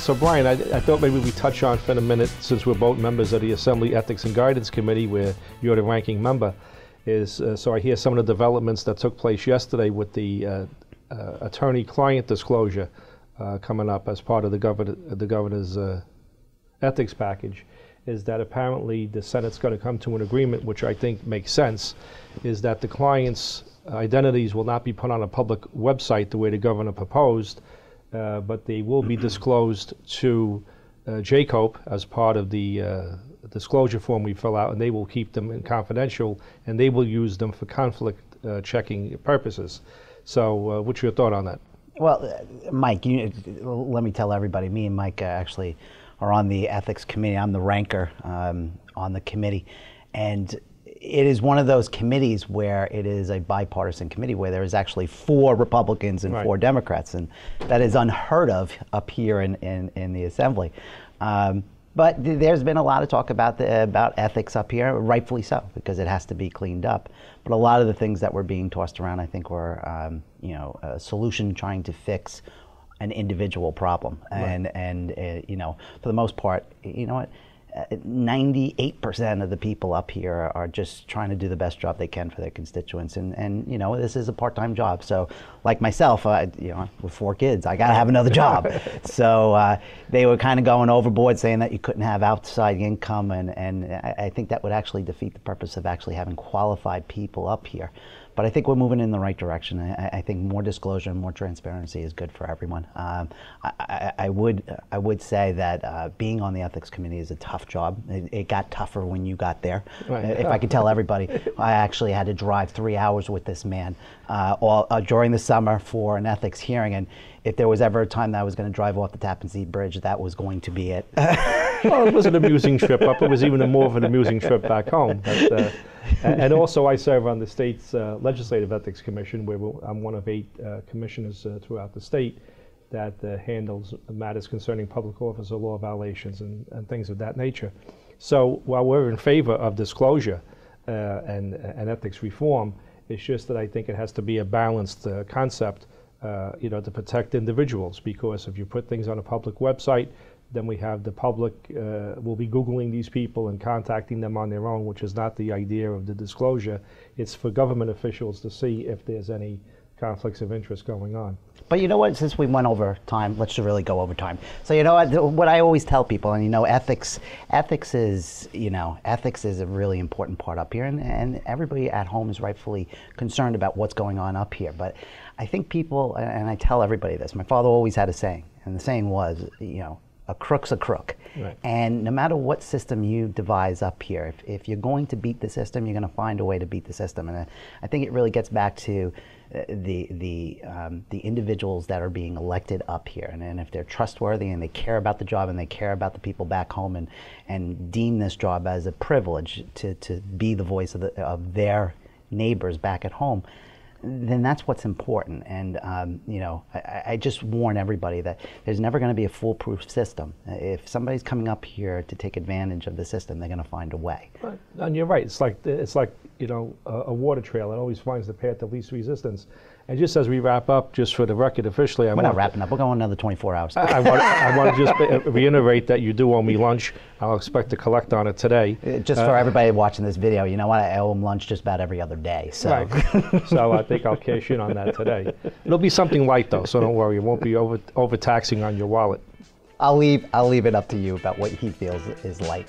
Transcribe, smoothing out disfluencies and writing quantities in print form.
So Brian, I thought maybe we touch on for a minute, since we're both members of the Assembly Ethics and Guidance Committee, where you're the ranking member, so I hear some of the developments that took place yesterday with the attorney-client disclosure coming up as part of the governor's ethics package, is that apparently the Senate's going to come to an agreement, which I think makes sense, is that the clients' identities will not be put on a public website the way the governor proposed, but they will be disclosed to JCOPE as part of the disclosure form we fill out, and they will keep them confidential, and they will use them for conflict checking purposes. So what's your thought on that? Well, Mike, let me tell everybody, me and Mike actually are on the ethics committee. I'm the ranker on the committee, and it is one of those committees where it is a bipartisan committee where there is actually 4 Republicans and 4 Democrats, and that is unheard of up here in the Assembly. But there's been a lot of talk about ethics up here, rightfully so, because it has to be cleaned up. But a lot of the things that were being tossed around, I think, were a solution trying to fix an individual problem. And for the most part, 98% of the people up here are just trying to do the best job they can for their constituents, and this is a part-time job. So, like myself, with 4 kids, I got to have another job. So they were kind of going overboard, saying that you couldn't have outside income, and I think that would actually defeat the purpose of actually having qualified people up here. But I think we're moving in the right direction. I think more disclosure and more transparency is good for everyone. I would say that being on the ethics committee is a tough job. It got tougher when you got there. Right. If I could tell everybody, I actually had to drive 3 hours with this man during the summer for an ethics hearing. And if there was ever a time that I was going to drive off the Tappan Zee Bridge, that was going to be it. Well, it was an amusing trip up. It was even more of an amusing trip back home. But, and also, I serve on the state's Legislative Ethics Commission, where I'm one of 8 commissioners throughout the state that handles matters concerning public officer law violations and things of that nature. So while we're in favor of disclosure and ethics reform, it's just that I think it has to be a balanced concept, to protect individuals, because if you put things on a public website, then we have the public will be Googling these people and contacting them on their own, which is not the idea of the disclosure. It's for government officials to see if there's any conflicts of interest going on. But you know what, since we went over time, let's just really go over time. So you know what I always tell people, and ethics is a really important part up here, and everybody at home is rightfully concerned about what's going on up here. But I think people, and I tell everybody this, my father always had a saying, and the saying was, a crook's a crook. Right. And no matter what system you devise up here, if you're going to beat the system, you're going to find a way to beat the system. And I think it really gets back to the individuals that are being elected up here, and if they're trustworthy and they care about the job and they care about the people back home and deem this job as a privilege to be the voice of their neighbors back at home, then that's what's important. And I just warn everybody that there's never going to be a foolproof system. If somebody's coming up here to take advantage of the system, they're going to find a way. Right. And you're right. It's like a water trail. It always finds the path of least resistance. And just as we wrap up, just for the record, officially, we're not wrapping up. We're going another 24 hours. I want to just reiterate that you do owe me lunch. I'll expect to collect on it today. Just for everybody watching this video, you know what? I owe them lunch just about every other day. So, right. So I think I'll cash in on that today. It'll be something light though, so don't worry. It won't be overtaxing on your wallet. I'll leave it up to you about what he feels is light.